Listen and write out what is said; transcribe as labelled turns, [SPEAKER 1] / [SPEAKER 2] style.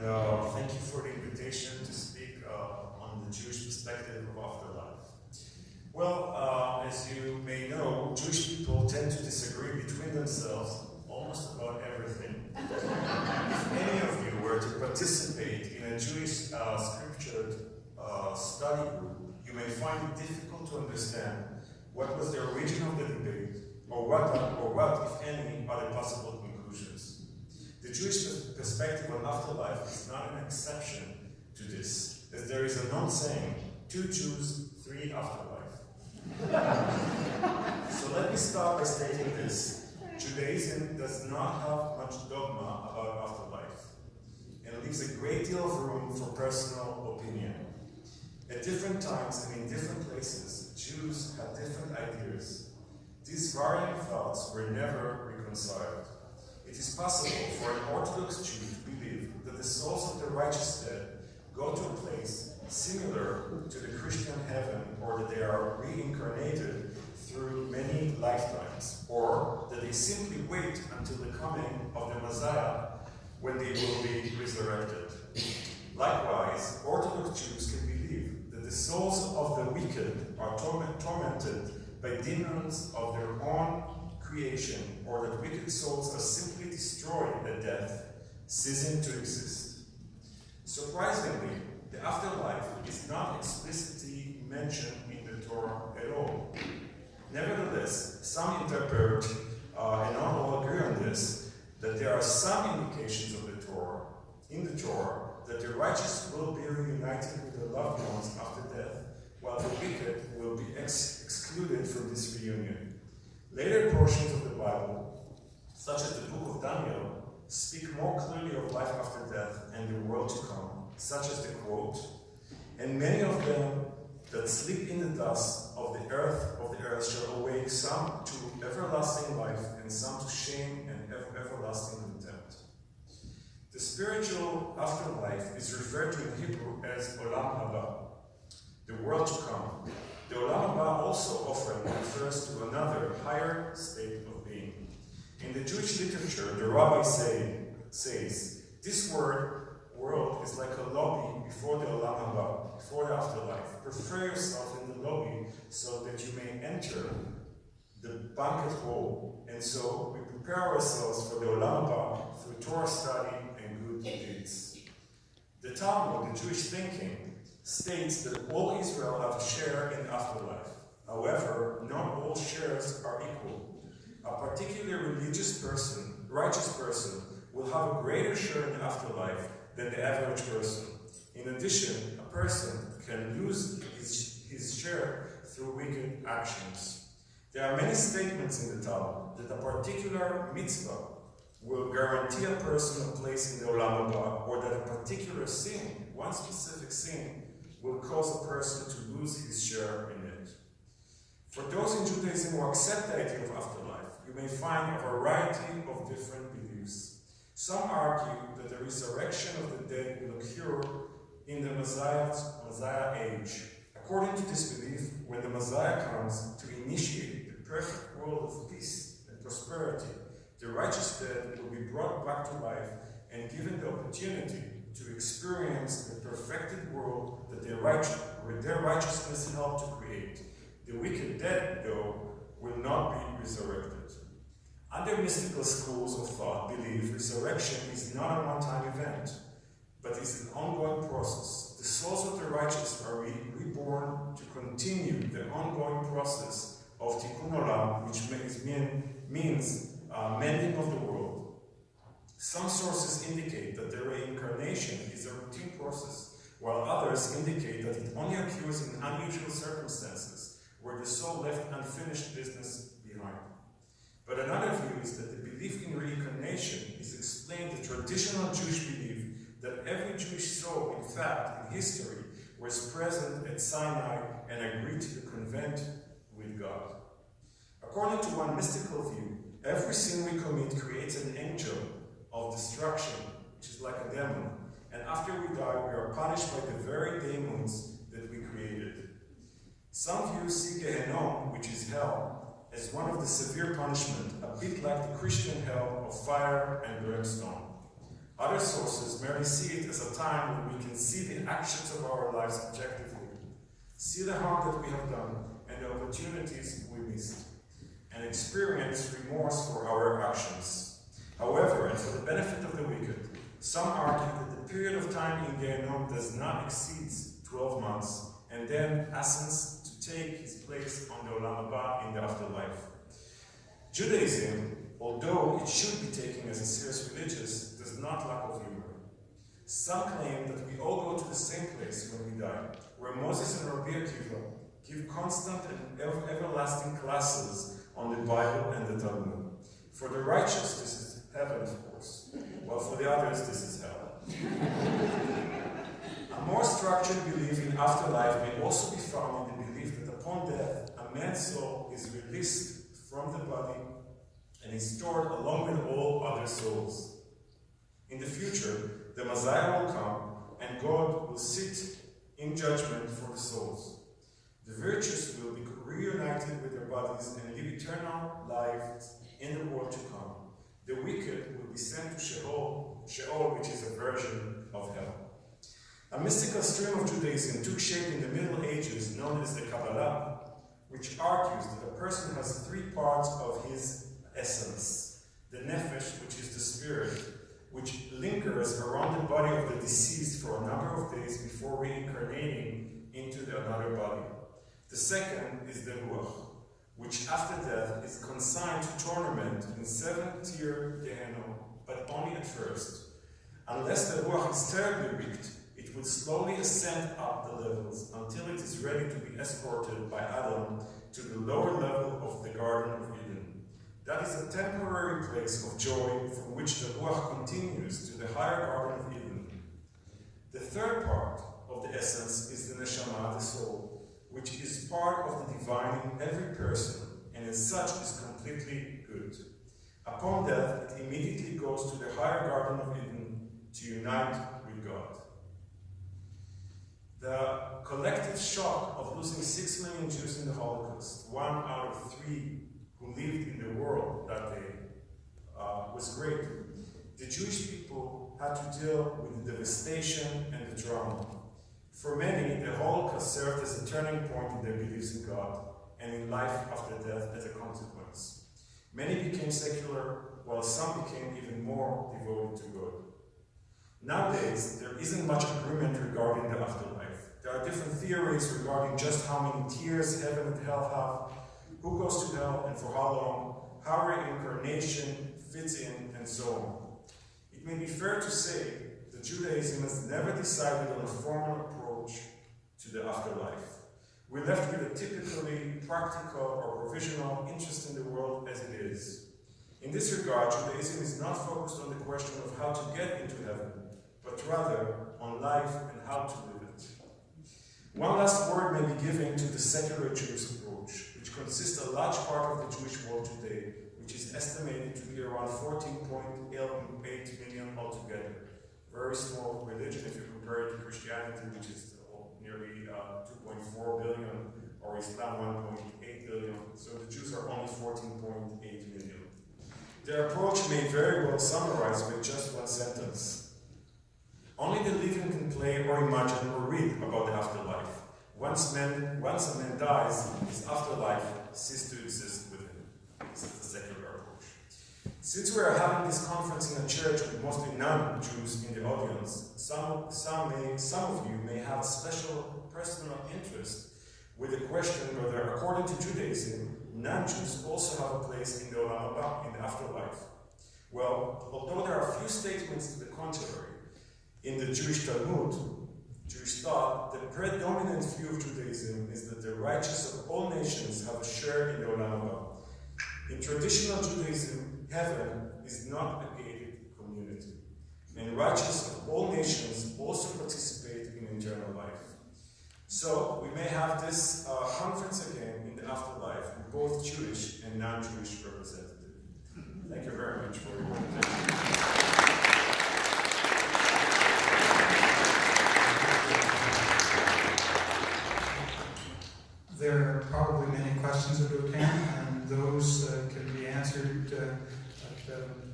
[SPEAKER 1] and thank you for the invitation to speak on the Jewish perspective of afterlife. Well, as you may know, Jewish people tend to disagree between themselves almost about everything. If any of you were to participate in a Jewish scripture study group, you may find it difficult to understand what was the origin of the debate, or what, if any, are the possible conclusions. The Jewish perspective on afterlife is not an exception to this, as there is a known saying, 2 Jews, 3 afterlife. So let me start by stating this. Judaism does not have much dogma about afterlife, and leaves a great deal of room for personal opinion. At different times and in different places, Jews had different ideas. These varying thoughts were never reconciled. It is possible for an Orthodox Jew to believe that the souls of the righteous dead go to a place similar to the Christian heaven, or that they are reincarnated through many lifetimes, or that they simply wait until the coming of the Messiah when they will be resurrected. Likewise, Orthodox Jews can believe that the souls of the wicked are tormented by demons of their own creation, or that wicked souls are simply destroyed at death, ceasing to exist. Surprisingly, the afterlife is not explicitly mentioned in the Torah at all. Nevertheless, some interpret, and not all agree on this, that there are some indications of in the Torah, that the righteous will be reunited with their loved ones after death, while the wicked will be excluded from this reunion. Later portions of the Bible, such as the book of Daniel, speak more clearly of life after death and the world to come, such as the quote, "And many of them that sleep in the dust of the earth shall awake, some to everlasting life, and some to shame and everlasting contempt." The spiritual afterlife is referred to in Hebrew as Olam Haba, the world to come. The Olam Haba also often refers to another, higher state of being. In the Jewish literature, the rabbi says, this world is like a lobby before the Olam Haba, before the afterlife. Prepare yourself in the lobby so that you may enter the banquet hall. And so we prepare ourselves for the Olam Haba through Torah study and good deeds. The Talmud, the Jewish thinking, states that all Israel have a share in the afterlife. However, not all shares are equal. A particularly religious person, righteous person, will have a greater share in the afterlife than the average person. In addition, a person can lose his share through wicked actions. There are many statements in the Talmud that a particular mitzvah will guarantee a person a place in the Olam Haba, or that a particular sin, one specific sin, will cause a person to lose his share in it. For those in Judaism who accept the idea of afterlife, you may find a variety of different beliefs. Some argue that the resurrection of the dead will occur in the Messiah age. According to this belief, when the Messiah comes to initiate the perfect world of peace and prosperity, the righteous dead will be brought back to life and given the opportunity to experience the perfected world that their righteousness helped to create. The wicked dead, though, will not be resurrected. Other mystical schools of thought believe resurrection is not a one-time event, but is an ongoing process. The souls of the righteous are reborn to continue the ongoing process of Tikkun Olam, which means mending of the world. Some sources indicate that the reincarnation is a routine process, while others indicate that it only occurs in unusual circumstances, where the soul left unfinished business behind. But another view is that the belief in reincarnation is explained the traditional Jewish belief that every Jewish soul, in fact, in history, was present at Sinai and agreed to the covenant with God. According to one mystical view, every sin we commit creates an angel of destruction, which is like a demon, and after we die, we are punished by the very demons that we created. Some views see Gehenna, which is hell, as one of the severe punishment, a bit like the Christian hell of fire and brimstone. Other sources merely see it as a time when we can see the actions of our lives objectively, see the harm that we have done and the opportunities we missed, and experience remorse for our actions. However, and for the benefit of the wicked, some argue that the period of time in Gehenom does not exceed 12 months, and then ascends to take his place on the Olam Haba in the afterlife. Judaism, although it should be taken as a serious religious, does not lack of humor. Some claim that we all go to the same place when we die, where Moses and Rabbi Akiva give constant and everlasting classes on the Bible and the Talmud. For the righteous, this is heaven, of course, while for the others, this is hell. A more structured belief in afterlife may also be found in the belief that upon death, a man's soul is released from the body and is stored along with all other souls. In the future, the Messiah will come and God will sit in judgment for the souls. The virtuous will be reunited with their bodies and live eternal lives in the world to come. The wicked will be sent to Sheol, which is a version of hell. A mystical stream of Judaism took shape in the Middle Ages known as the Kabbalah, which argues that a person has three parts of his essence. The nefesh, which is the spirit, which lingers around the body of the deceased for a number of days before reincarnating into another body. The second is the ruach, which after death is consigned to torment in 7-tier Gehenom, but only at first. Unless the ruach is terribly weak, it will slowly ascend up the levels until it is ready to be escorted by Adam to the lower level of the Garden of Eden. That is a temporary place of joy from which the ruach continues to the higher Garden of Eden. The third part of the essence is the neshama, the soul, which is part of the divine in every person, and as such is completely good. Upon death, it immediately goes to the higher Garden of Eden to unite with God. The collective shock of losing 6 million Jews in the Holocaust, 1 out of 3 who lived in the world that day, was great. The Jewish people had to deal with the devastation and the trauma. For many, the Holocaust served as a turning point in their beliefs in God and in life after death as a consequence. Many became secular, while some became even more devoted to God. Nowadays, there isn't much agreement regarding the afterlife. There are different theories regarding just how many tiers heaven and hell have, who goes to hell and for how long, how reincarnation fits in, and so on. It may be fair to say that Judaism has never decided on a formal approach to the afterlife. We're left with a typically practical or provisional interest in the world as it is. In this regard, Judaism is not focused on the question of how to get into heaven, but rather on life and how to live it. One last word may be given to the secular Jewish approach, which consists a large part of the Jewish world today, which is estimated to be around 14.8 million altogether. Very small religion if you compare it to Christianity, which is nearly 2.4 billion, or Islam 1.8 billion. So the Jews are only 14.8 million. Their approach may very well summarize with just one sentence. Only the living can play or imagine or read about the afterlife. Once a man dies, his afterlife ceases to exist with him. This is the secular approach. Since we are having this conference in a church with mostly non-Jews in the audience, some of you may have a special personal interest with the question whether, according to Judaism, non-Jews also have a place in the Olam Haba, in the afterlife. Well, although there are few statements to the contrary, in the Jewish Talmud, Jewish thought, the predominant view of Judaism is that the righteous of all nations have a share in the Olam Haba. In traditional Judaism, heaven is not a gated community, and righteous of all nations also participate in eternal life. So, we may have this conference again in the afterlife with both Jewish and non-Jewish representatives. Thank you very much for your attention.
[SPEAKER 2] There are probably many questions of Dothan, and those can be answered at